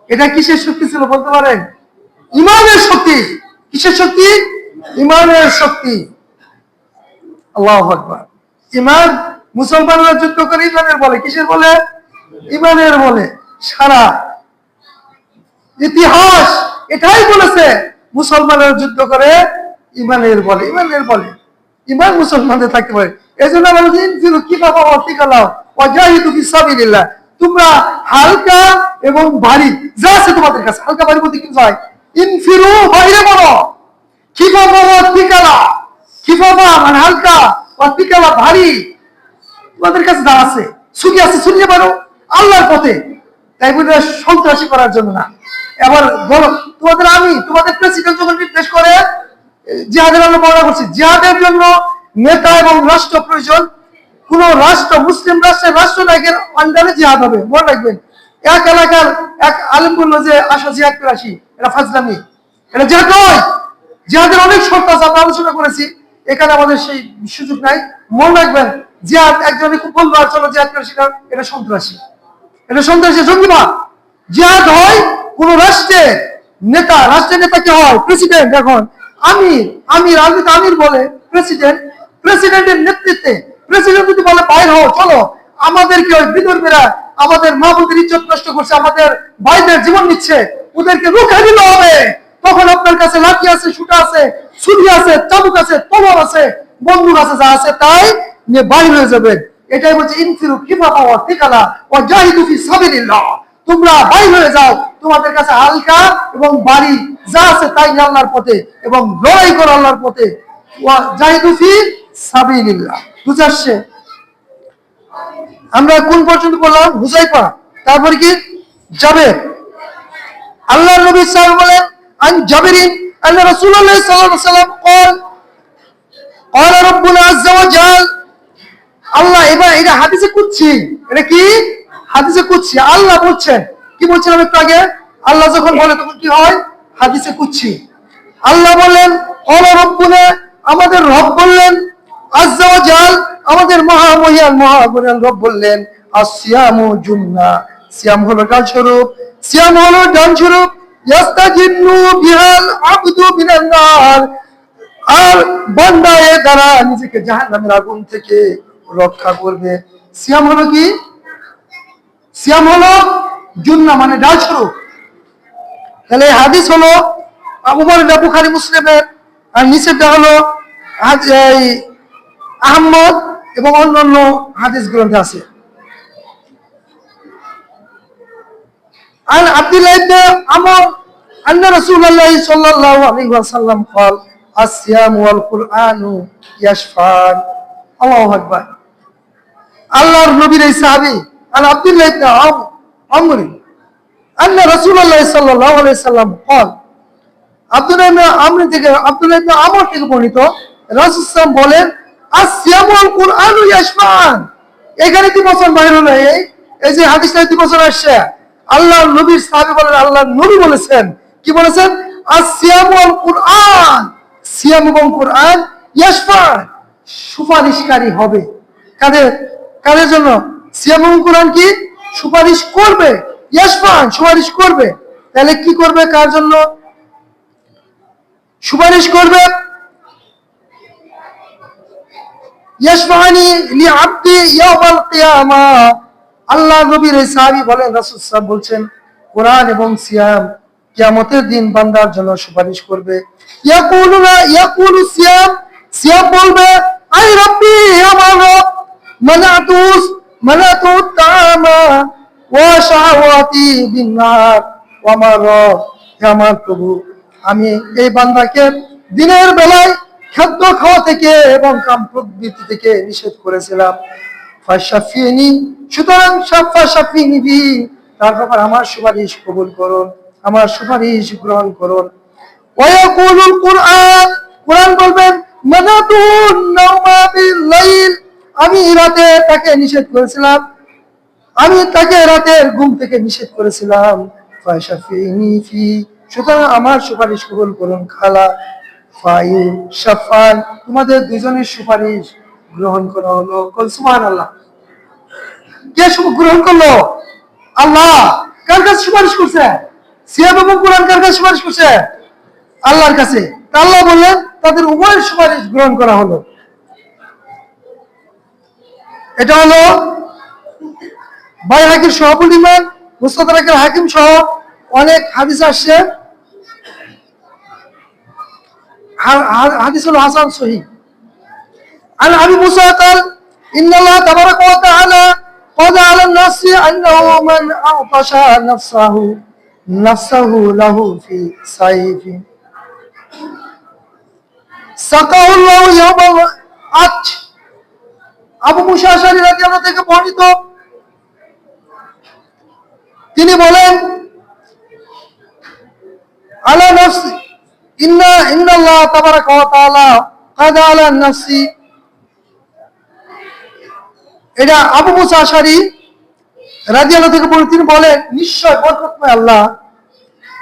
এটা কিসের শক্তি ছিল বলতে পারেন? ইমানের শক্তি। কিসের শক্তি? ইমানের শক্তি। আল্লাহু আকবার। ইমান, মুসলমানরা যুদ্ধ করে ইমানের বলে। কিসের বলে? ইমানের বলে। সারা ইতিহাস এটাই বলেছে, মুসলমানরা যুদ্ধ করে ইমানের বলে। ইমানের বলে, ইমান মুসলমানদের থাকতে পারে। এই জন্য আমরা কি বাবা অতিকালাও ওয়াজাহিদু ফিসাবিলিল্লাহ, তোমরা হালকা এবং ভারী যা আছে তোমাদের কাছে, হালকা ভারী বলতে কি হয়? ইনফিরু, বাইরে বলো। খিফাফা ওয়াতিকালা, খিফাফা মানে হালকা, ওয়াতিকালা ভারী। তোমাদের কাছে যা আছে, ছুরি আছে ছুরিয়ে পারো আল্লাহর পথে, তাই বলে সন্ত্রাসী করার জন্য না। এবার বলো, তোমাদের প্রেসিডেন্ট যখন নির্দেশ করে জিহাদের আমরা বর্ণনা করছি, জিহাদের জন্য নেতা এবং রাষ্ট্র প্রয়োজন। কোন রাষ্ট্র, মুসলিম রাষ্ট্রের রাষ্ট্রনায়কের আন্ডারে জিহাদ হবে, মনে রাখবেন। এক এলাকার এক আলেম বললো যে আসো জিহাদ করে আসি, এটা ফাজলামি, এটা জিহাদ নয়। জিহাদের অনেক শর্ত আছে, আমরা আলোচনা করেছি, এখানে আমাদের সেই সুযোগ নাই। মনে রাখবেন, জিহাদ একজনে খুব বললো আর চলো জিহাদ করে আসি, এটা সন্ত্রাসী, এটা সন্ত্রাসী, জঙ্গিবাদ। জিহাদ হয় কোন রাষ্ট্রের নেতা, রাষ্ট্রের নেতা কে হয়? প্রেসিডেন্ট। এখন আমির বলে প্রেসিডেন্টের নেতৃত্বে প্রেসিডেন্ট যদি বলে বাইর হও, চলো, আমাদেরকে ওই বিদর্ভীরা আমাদের মা বোনদের ইজ্জত নষ্ট করছে, আমাদের ভাইদের জীবন নিচ্ছে, ওদেরকে রুখে দিতে হবে। তখন আপনার কাছে লাঠি আছে, সুটা আছে, ছুরি আছে, চাবুক আছে, তলোয়ার আছে, বন্দুক আছে, যা আছে তাই নিয়ে বাইর হয়ে যাবেন। এটাই বলছে ইনফিরু কিফাফা ওয়া তিকালা ওয়া জাহিদু ফি সাবিলিল্লাহ। তোমরা বাইর হয়ে যাও, তোমাদের কাছে হালকা এবং বাড়ি যা আছে তাই নিয়ে আল্লাহর পথে, এবং লড়াই করো আল্লাহর পথে। ওয়া জাহিদু ফি সাবিলিল্লাহ। বুঝে আসছে? আমরা কোন পর্যন্ত বললাম? হুযায়ফা, তারপরে কি? জাবের। আল্লাহর নবী সাল্লাল্লাহু আলাইহি ওয়াসাল্লাম বলেন, আন জাবিরিন আন্না রাসূলুল্লাহ সাল্লাল্লাহু আলাইহি ওয়াসাল্লাম ক্বালা রাব্বুনা আযযা ওয়া জাল। আল্লাহ, এবার এটা হাদিসে কুদসি, এটা কি? হাদিসে কুদসি। আল্লাহ বলছেন, কি বলছিলাম একটু আগে, আল্লাহ যখন বলে তখন কি হয়? হাদিসে কুদসি। আল্লাহ বললেন ক্বালা রাব্বুনা, আমাদের রব বললেন, আযযা ওয়া জাল, আমাদের মহামহিয়ান মহাগুণান রব বললেন, আসিয়ামু জুন্না, সিয়াম হলো ডাল স্বরূপ, সিয়াম হলো ডাল স্বরূপ, ইয়াস্তাজিন্নু বিহাল আবদু মিনান নার, আর বান্দা এর দ্বারা নিজেকে জাহান্নামের আগুন থেকে রক্ষা করবে। সিয়াম হলো কি? সিয়াম হলো জুন্না, মানে ডাল স্বরূপ। তাহলে হাদিস হলো বুখারী মুসলিমের, আর নিচেরটা হলো আহমদ এবং অন্যান্য হাদিস গ্রন্থে আছে। عن عبد الله بن عمر أن رسول الله صلى الله عليه وسلم قال الصيام والقرآن يشفعان. الله أكبر. আল্লাহর নবীর এই সাহাবী عن عبد الله بن عمر أن رسول الله صلى الله عليه وسلم قال, আব্দুল্লাহ ইবনে আমর থেকে, আব্দুল্লাহ ইবনে আমর থেকে বর্ণিত, রাসূল সাল্লাল্লাহু আলাইহি ওয়াসাল্লাম বলেন, আসিয়ামু ওয়াল কুরআনু ইয়াশফাআন। এখানে কি বছর বাইরে হলো? এই যে হাদিসটা কি বছর আসছে? আল্লাহর নবীর সাহাবী বলেন, আল্লাহর নবী বলেছেন, কি বলেছেন? আসিয়ামু ওয়াল কুরআন, সিয়াম এবং কুরআন, ইয়াশফাআন, সুপারিশকারী হবে। কাদের কাদের জন্য? সিয়াম এবং কুরআন কি সুপারিশ করবে, ইয়াশফাআন সুপারিশ করবে। তাহলে কি করবে? কার জন্য সুপারিশ করবে? ইয়াশফাআনি লিআবদি ইয়াউমাল কিয়ামা। আল্লাহ নবীর এই সাহাবী বলেন, রাসূল সাল্লাল্লাহু আলাইহি ওয়াসাল্লাম বলছেন, কোরআন এবং সিয়াম কিয়ামতের দিন বান্দার জন্য সুপারিশ করবে। ইয়াকুলু সিয়াম, সিয়াম বলবে, আই রাব্বি, আমার রব, মানাতু তামা ওয়া শাহাওয়াতি বিন্নার, ও আমার রব, হে আমার প্রভু, আমি এই বান্দাকে দিনের বেলায় খাদ্য খাওয়া থেকে এবং কাম প্রবৃত্তি থেকে নিষেধ করেছিলাম। ফাশাফিনি, সুতরাং ফাশাফিনি বি, তার ব্যাপারে আমার সুপারিশ কবুল করুন, আমার সুপারিশ গ্রহণ করুন। ওয়ায়াকুলুল কুরআন, কুরআন বলবেন, মানাতুন নাওমা বিল লাইল, আমি রাতে তাকে নিষেধ করেছিলাম, আমি তাকে রাতের ঘুম থেকে নিষেধ করেছিলাম। ফাশাফিনি ফি, সুতরাং আমার সুপারিশ কবুল করুন। খালা ফায়ু শাফান, তোমাদের দুজনের সুপারিশ গ্রহণ করা হলো। সুবহানাল্লাহ। কে গ্রহণ করলো? আল্লাহ। কার কাছে সুপারিশ করছে? সিয়াম এবং কুরআন কার কাছে সুপারিশ করছে? আল্লাহর কাছে। আল্লাহ বললেন তাদের উভয়ের সুপারিশ গ্রহণ করা হলো। এটা হলো বাইহাকির সহাবুল ইমান, মুস্তাদরাকের হাকিম সহ অনেক হাদিস আসছে। হাদিস হলো হাসান সহিহ। عن أبي موسى قال إن الله تبارك وتعالى قضى على الناس أنه من أعطش نفسه له في سيف سقاه الله يوم العطش. আবু মুসা আশআরী রাদিয়াল্লাহু থেকে বর্ণিত, তিনি বলেন, আলা নাফসি ইন্নাল্লাহ তাবারাকা ওয়া তাআলা কাদ আলা নাফসি। এটা আবু মুসা আশআরী রাদিয়াল্লাহু থেকে বলেন, তিনি বলেন নিশ্চয় বরকতময় আল্লাহ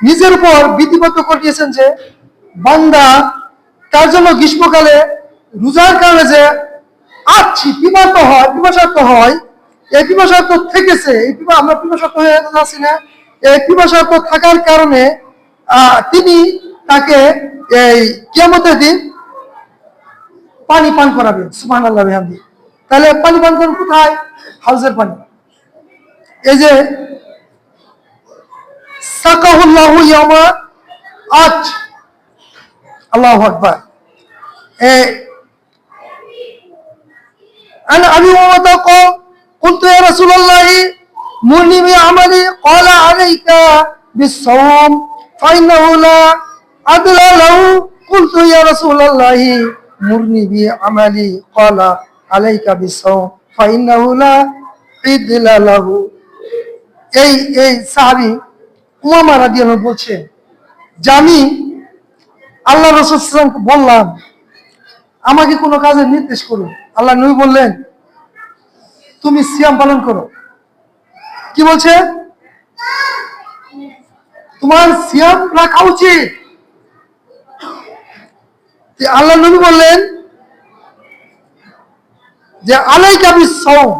নিজের উপর বিধিবদ্ধ করে দিয়েছেন যে বান্দা তার জন্য গ্রীষ্মকালে রোজার কারণে যে পিপাসার্থ হয়, এই পিপাসার্থ থেকেছে, আমরা পিপাসার্থ হয়ে যাচ্ছি না, এই পিপাসার্থ থাকার কারণে তিনি তাকে এই কিয়ামতের দিন পানি পান করাবেন। সুবহানাল্লাহ বিহামদি। তাহলে পানি পান করবেন কোথায়? হাউজের পানি। এই যে সাকাহুল্লাহু ইয়াওমা আজ, আল্লাহু আকবার। أنا أبي هريرة قال قلت يا رسول الله مرني بعملي قال عليك بالصوم فإنه لا عدل له قلت يا رسول الله مرني بعملي قال عليك بالصوم فإنه لا عدل له। এই সাহাবী উমামা রাদিয়াল্লাহু বলছেন যে আমি আল্লাহ রাসূল সাল্লাল্লাহু আলাইহি ওয়াসাল্লাম বললাম আমাকে কোনো কাজের নির্দেশ করুন। আল্লাহ নবী বললেন তুমি সিয়াম পালন করো। কি বলছে? তোমার সিয়াম রাখা উচিত। আল্লাহ নবী বললেন যে আলাইকা বিসসাওম,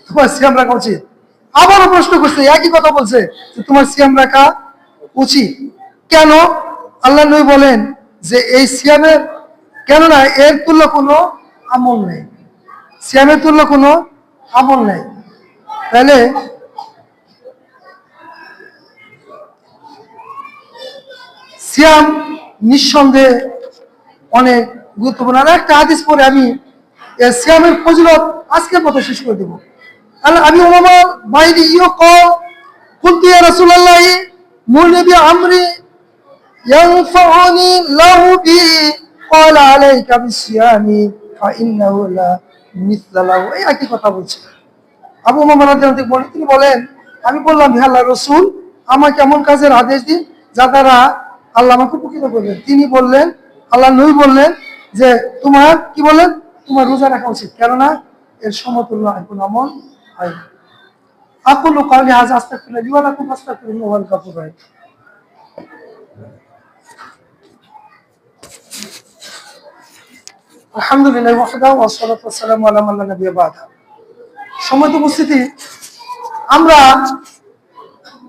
তোমার সিয়াম রাখা উচিত। আবারও প্রশ্ন করছে, একই কথা বলছে যে তোমার সিয়াম রাখা উচিত। কেন? আল্লাহ নবী বলেন যে এই সিয়ামের, কেননা এর তুল্য কোনো আমল নেই, সিয়ামের তুল্য কোনো আমল নেই। তাহলে সিয়াম নিঃসন্দেহে অনেক গুরুত্বপূর্ণ। আর একটা হাদিস পরে আমি সিয়ামের ফজিলত আজকের মতো শেষ করে দেবো। আমি ওমার বাইরে قلت يا رسول الله مرني بأمري ينفعني الله به قال عليك بالصيام فإنه لا مثل له। এই একই কথা বলছে আবু উমামা রাদিয়াল্লাহু আনহু বলেন, তিনি বলেন আমি বললাম হে আল্লাহর রাসূল আমাকে এমন কাজের আদেশ দিন যা দ্বারা আল্লাহ আমাকে উপকৃত করবেন। তিনি বললেন, আল্লাহ নবী বললেন যে তোমার কি বলেন, তোমার রোজা রাখা উচিত, কেননা এর সমতুল্য আর কোনো আমল হয় না। আকুলু কাওলি হাযা আস্তাগফিরুল্লাহ লি ওয়া লাকুম ফাস্তাগফিরুহু ওয়া হুয়াল গাফুরুর রাহিম। আলহামদুলিল্লাহ ওয়াহদাহু ওয়া সলাতু ওয়াসসালামু আলা মান লা নাবিয়্যা বা'দা। সম্মানিত উপস্থিতি, আমরা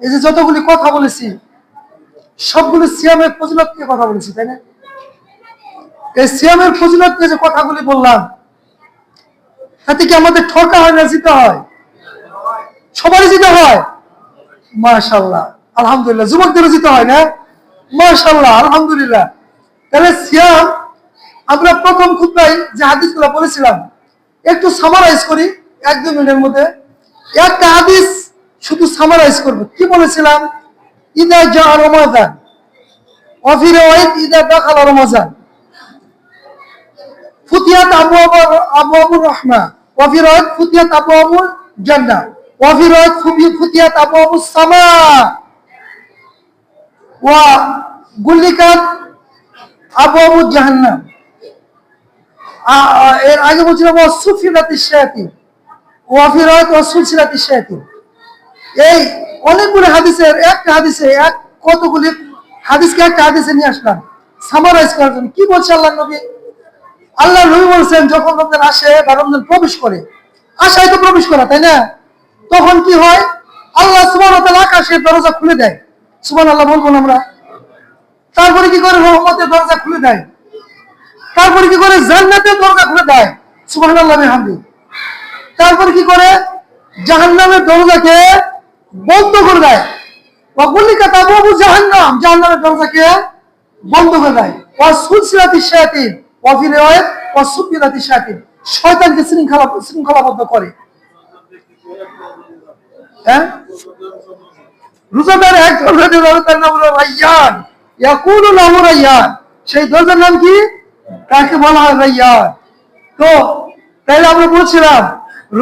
এই যে যতগুলি কথা বলেছি সবগুলো সিয়ামের ফজিলত নিয়ে কথা বলেছি, তাই না? এই সিয়ামের ফজিলত নিয়ে যে কথাগুলি বললাম তাতে কি আমাদের ঠকা হয় না জিতে হয়? সবারই জিতে হয়, মাশাআল্লাহ আলহামদুলিল্লাহ। যুবকদেরও জিতে হয় না, মাশাআল্লাহ আলহামদুলিল্লাহ। তাহলে সিয়াম আমরা প্রথম খুতবায় যে হাদিসগুলো বলেছিলাম একটু সামারাইজ করি 1-2 মিনিটের মধ্যে। একটা হাদিস শুধু সামারাইজ করব। কি বলেছিলাম? ইদা জা রমাদান ওয়া ফি রাওয়ায়াত ইদা দাখালা রমাদান ফুতিয়াত আবওয়াবুর রাহমা ওয়া ফি রাওয়ায়াত ফুতিয়াত আবওয়াবুল জান্নাহ ওয়া ফি রাওয়ায়াত ফুতিয়াত আবওয়াবুস সামা ওয়া গুলিকাত আবওয়াবুজ জাহান্নাম। এর আগে বলছিলাম ওয়া সুফিলাতিশ শায়াতিন ওয়া ফি রাওয়ায়াত ওয়া সুলসিলাতিশ শায়াতিন। এই অনেকগুলো হাদিসের একটা হাদিসে কতগুলি হাদিসকে একটা হাদিসে নিয়ে আসলাম সামারাইজ করার জন্য। কি বলছে আল্লাহ নবী? আল্লাহ নবী বলছেন যখন রমজান আসে বা রমজান প্রবেশ করে, আশায় তো প্রবেশ করা, তাই না? তখন কি হয়? আল্লাহ সুবহানাহু ওয়া তাআলা আকাশের দরজা খুলে দেয়। সুবহানাল্লাহ বলবো না আমরা? তারপরে কি করে? রহমতের দরজা খুলে দেয়। তারপরে কি করে? জান্নাতের দরজা খুলে দেয়। সুবহানাল্লাহ বিহামদি। তারপরে কি করে? জাহান্নামের দরজাকে বন্ধ করে দেয়। ওয়া গুলিকাত আবওয়াবু জাহান্নাম, জাহান্নামের দরজাকে বন্ধ করে দেয়। ওয়া সুলসিলাতিশ শায়াতিন ওয়া ফি রাওয়ায়াত ওয়া সুফিলাতিশ শায়াতিন, শয়তানকে শৃঙ্খলাবদ্ধ করে। হ্যাঁ, রোজাদার এক দরজার নাম হলো রায়্যান, ইয়াকুলু লাহু রায়্যান। সেই দরজার নাম কি? তাকে বলা হয় রায়্যান। তো তাইলে আমরা বলছিলাম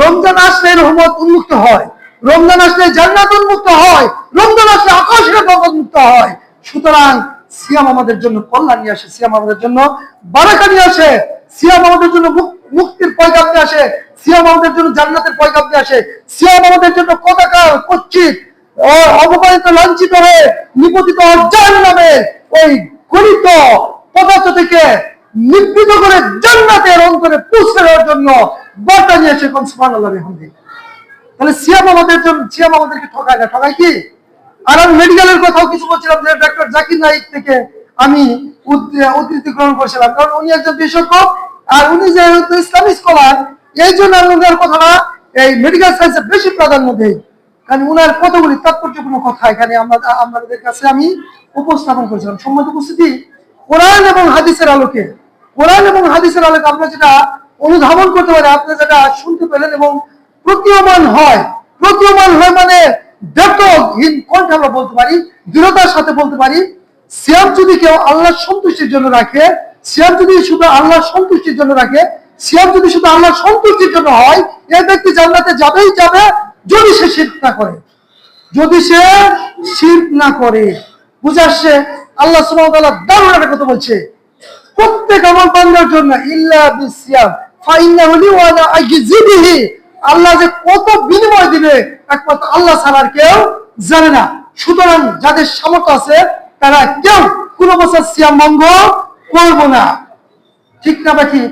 রমজান আসলে রহমত উন্মুক্ত হয়, রমজান আসলে জান্নাত উন্মুক্ত হয়, রমজান আসলে আকাশের বরকত মুক্ত হয়। সুতরাং সিয়াম আমাদের জন্য কল্যাণ নিয়ে আসে, সিয়াম আমাদের জন্য বারাকা নিয়ে আসে, সিয়াম আমাদের জন্য মুক্তির পয়গাম নিয়ে আসে, সিয়াম আমাদের জন্য জান্নাতের পয়গাম নিয়ে আসে, সিয়াম আমাদের জন্য কদাকার কচ্ছিত অবমানিত লাঞ্ছিত হয়ে নিপতিত জাহান্নামে ওই গলিত পদার্থ থেকে নিবৃত করে জান্নাতের অন্তরে পৌঁছে দেওয়ার জন্য বার্তা নিয়েছে। কোন সুবহানাল্লাহ বিহামদিহি। তাহলে সিয়াম আমাদের জন্য, সিয়াম আমাদেরকে ঠকায় না, ঠকায় কি? আর আমি মেডিকেলের কথাও কিছু বলছিলাম যে ডক্টর জাকির নাইক থেকে আমি উদ্ধৃতি গ্রহণ করেছিলাম, কারণ উনি একজন বিশেষজ্ঞ আর উনি যেহেতু ইসলামী স্কলার, এই জন্য আমি উনার কথাটা এই মেডিকেল সায়েন্সের বেশি প্রাধান্য দেই, কারণ উনার কতগুলি তাৎপর্যপূর্ণ কথা এখানে আমাদের কাছে আমি উপস্থাপন করেছিলাম। সম্মানিত উপস্থিতি, কোরআন এবং হাদিসের আলোকে, কোরআন এবং হাদিসের আলোকে আমরা যেটা অনুধাবন করতে পারি, আপনি যেটা শুনতে পেলেন এবং প্রতীয়মান হয়, প্রতীয়মান হয় মানে ব্যর্থহীন কণ্ঠে আমরা বলতে পারি, দৃঢ়তার সাথে বলতে পারি, সিয়াম যদি কেউ আল্লাহর সন্তুষ্টির জন্য রাখে, সিয়াম যদি শুধু আল্লাহর সন্তুষ্টির জন্য রাখে, সিয়াম যদি শুধু আল্লাহর সন্তুষ্টির জন্য হয়, এই ব্যক্তি জান্নাতে যাবেই যাবে, যদি সে শিরক না করে, যদি সে শিরক না করে। বুঝে আসছে? আল্লাহ সুবহানাহু ওয়া তাআলা দারুণ একটা কথা বলছে, প্রত্যেক আমল বান্দার জন্য ইল্লা বিসিয়াম ফাইন্নাহু লি ওয়া আনা আজজি বিহি। আল্লাহ যে কত বিনিময় দিবে একমাত্র আল্লাহ ছাড়া আর কেউ জানে না। সুতরাং যাদের সামর্থ্য আছে তারা কেউ কোনো বছর সিয়াম ভঙ্গ করবো না, ঠিক না বাকি?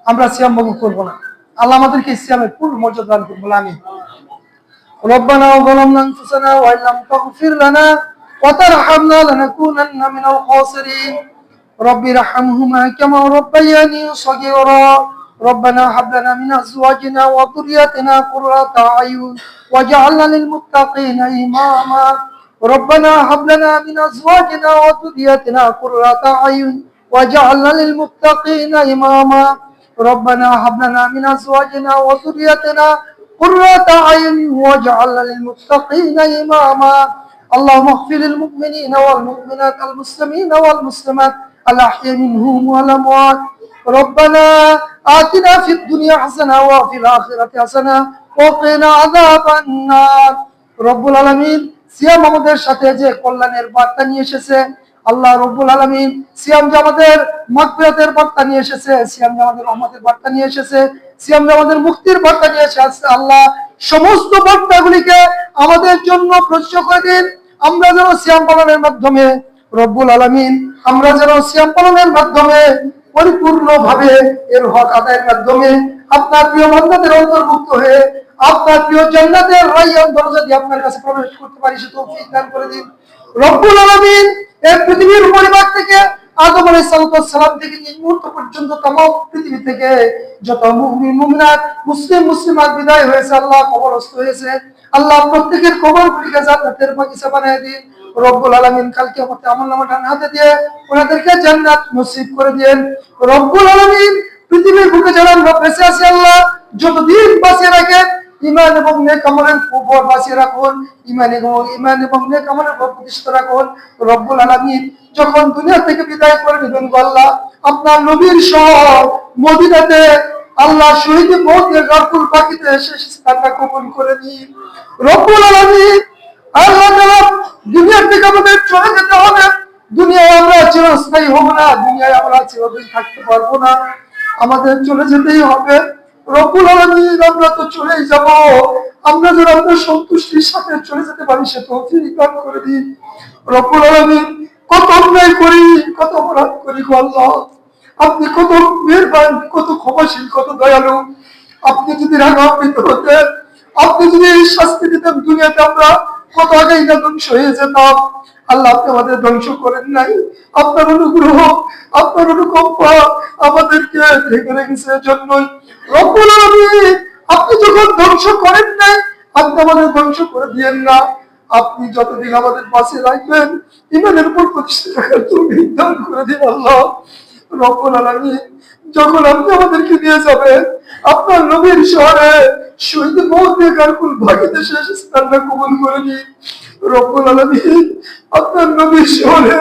আমরা সিয়াম ভঙ্গ করবো না। আল্লাহ আমাদেরকে সিয়ামের পূর্ণ মর্যাদা দান করুন। আমিন। রব্বানা যালামনা আনফুসানা ওয়া ইল্লাম তাগফির লানা ওয়া তারহামনা লানাকুনান্না মিনাল খাসিরিন। رب ارحمهما كما ربياني صغيرا ربنا هب لنا من ازواجنا وذرياتنا قرة اعين واجعلنا للمتقين اماما ربنا هب لنا من ازواجنا وذرياتنا قرة اعين واجعلنا للمتقين اماما ربنا هب لنا من ازواجنا وذرياتنا قرة اعين واجعلنا للمتقين اماما اللهم اغفر للمؤمنين والمؤمنات المسلمين والمسلمات الأحياء منهم والأموات ربنا آتنا في الدنيا حسنة وفي الآخرة حسنة وقنا عذاب النار রব্বুল আলামিন সিয়াম আমাদের সাথে যে কল্যাণের বার্তা নিয়ে এসেছে, আল্লাহ রব্বুল আলামিন সিয়াম যে আমাদের মাগফিরাতের বার্তা নিয়ে এসেছে, সিয়াম যে আমাদের রহমতের বার্তা নিয়ে এসেছে, সিয়াম যে আমাদের মুক্তির বার্তা নিয়ে এসেছে, আল্লাহ সমস্ত বার্তাগুলিকে আমাদের জন্য প্রযোজ্য করে দিন। আমরা যেন সিয়াম পালনের মাধ্যমে রব্বুল আলামিন, আমরা যেন সিয়াম পালনের মাধ্যমে পরিপূর্ণভাবে এর হক আদায়ের মাধ্যমে আপনার প্রিয় বান্দাদের অন্তর্ভুক্ত হয়ে আপনার প্রিয় জান্নাতের রায়্যান দরজা দিয়ে আপনার কাছে প্রবেশ করতে পারি, সে তৌফিক দান করে দিন রব্বুল আলামিন। এই পৃথিবীর পরিবার থেকে আদম আলাইহিস সালাম থেকে এই মুহূর্ত পর্যন্ত तमाम পৃথিবী থেকে যত মুমিন মুমিনাত মুসলিমাত বিদায় হয়েছে, আল্লাহ কবরস্থ হয়েছে, আল্লাহ প্রত্যেকের কবরগুলিকে জান্নাতের বাগিচা বানিয়ে দিন রব্বুল আলামিন। কালকে আমাদের আমলনামা ডান হাতে দিয়ে ওনাদেরকে জান্নাত নসিব করে দিন রব্বুল আলামিন। পৃথিবীর বুকে যারা আমরা বেঁচে আছি, আল্লাহ যতদিন বাঁচিয়ে রাখেন ঈমান এবং নেক আমলের উপর বাঁচিয়ে রাখুন, ঈমান এবং নেক আমলের উপর প্রতিষ্ঠিত রাখুন রব্বুল আলামিন। যখন দুনিয়া থেকে বিদায় করে নেবেন আল্লাহ, আপনার নবীর সহ মদিনাতে আল্লাহ শহীদ মওতের রাকুল বাকিতে শেষ স্থানটা কবুল করে নিন রব্বুল আলামিন। আল্লাহ তাআলা দুনিয়া থেকে আমাদের চলে যেতে হবে, দুনিয়ায় আমরা চিরস্থায়ী হব না, দুনিয়ায় আমরা চিরদিন থাকতে পারবো না, আমাদের চলে যেতেই হবে রব্বুল আলামিন। আমরা তো চলেই যাব, আমরা যেন আপনার সন্তুষ্টির সাথে চলে যেতে পারি সে তৌফিক দান করে দিন রব্বুল আলামিন। কত অন্যায় করি, কত অপরাধ করি গো আল্লাহ, আপনি কত মেহেরবান, কত ক্ষমাশীল, কত দয়ালু। আপনি যদি রাগান্বিত হতেন, আপনি যদি শাস্তি দিতেন দুনিয়াতে, আমরা কত আগেই না ধ্বংস হয়ে যেতাম। আল্লাহ আপনি আমাদের ধ্বংস করেন নাই, আপনার অনুগ্রহ, আপনার অনুকম্পা আমাদেরকে ঢেকে রেখেছে জন্যই রব্বুল আলামিন। আপনি যখন ধ্বংস করেন নাই, আপনি আমাদের ধ্বংস করে দিয়েন না। আপনি যতদিন আমাদের পাশে রাখবেন, ঈমানের উপর প্রতিষ্ঠিত রাখার তৌফিক দান করে দিন আল্লাহ রব্বুল আলামিন। যখন আপনি আমাদেরকে নিয়ে যাবেন আপনার নবীর শহরে শহীদ মওতের রাকুল বাকিতে শেষ স্থানটা কবুল করে নিন রব্বুল আলামিন আপনার নবীর শহরে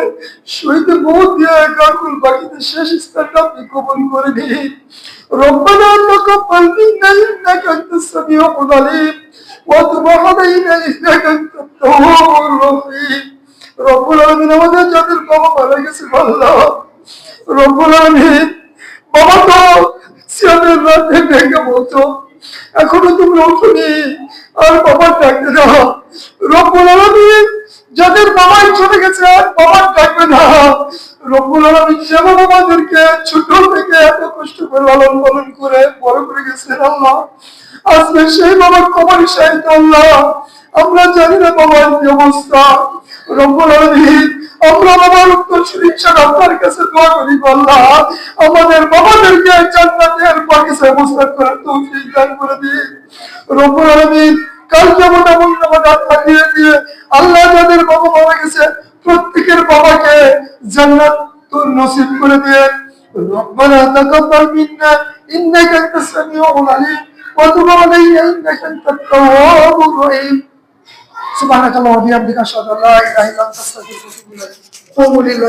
শহীদের মওত দিয়ে কাকুল বাকিতে শেষ স্থানটা আপনি কবুল করে নিন। রব্বানা তাকাব্বাল মিন্না ইন্নাকা আনতাস সামিউল আলিম ওয়া তুব আলাইনা ইন্নাকা আনতাত তাওয়াবুর রহিম। রব্বুল আলামিন আমাদের যাদের বাবা মারা গেছে আল্লাহ, রব্বুল আলামিন বাবা তো সিয়ামের রাতে ডেকে বলতো এখনো তোমরা ওঠোনি, আর বাবার ডাকবে না। রব্বুল আলামিন যাদের বাবাই চলে গেছে আর বাবার ডাকবে না, রব্বুল আলামিন যেমন আমাদেরকে ছোট থেকে এত কষ্ট করে লালন পালন করে বড় করে গেছেন আল্লাহ, আজকে সেই বাবার কবর শাহিদ আল্লাহ, আমরা জানি না বাবার কি অবস্থা। রব্বুল আলামিন আমরা বাবার উত্তরসূরি হিসেবে আপনার কাছে দোয়া করি আল্লাহ, আমাদের বাবাদেরকে জান্নাতের বাগিচায় বসবাস করার তৌফিক দান করে দিন। রব্বুল আলামিন কাল যেমন এমন আমাদের থাকিয়ে দিয়ে আল্লাহ যাদের বাবা মারা গেছে প্রত্যেকের বাবাকে জান্নাত নসিব করে দিয়ে। রব্বানা তাকাব্বাল মিন্না ইন্নাকা আনতাস সামিউল আলিম ওয়া তুব আলাইনা ইন্নাকা আনতাত তাওয়াবুর রহিম। সুবহানাকাল্লাহি ওয়া বিহামদিকা আশহাদু আল্লা ইলাহা ইল্লা আনতা আস্তাগফিরুকা ওয়া আতুবু ইলাইক।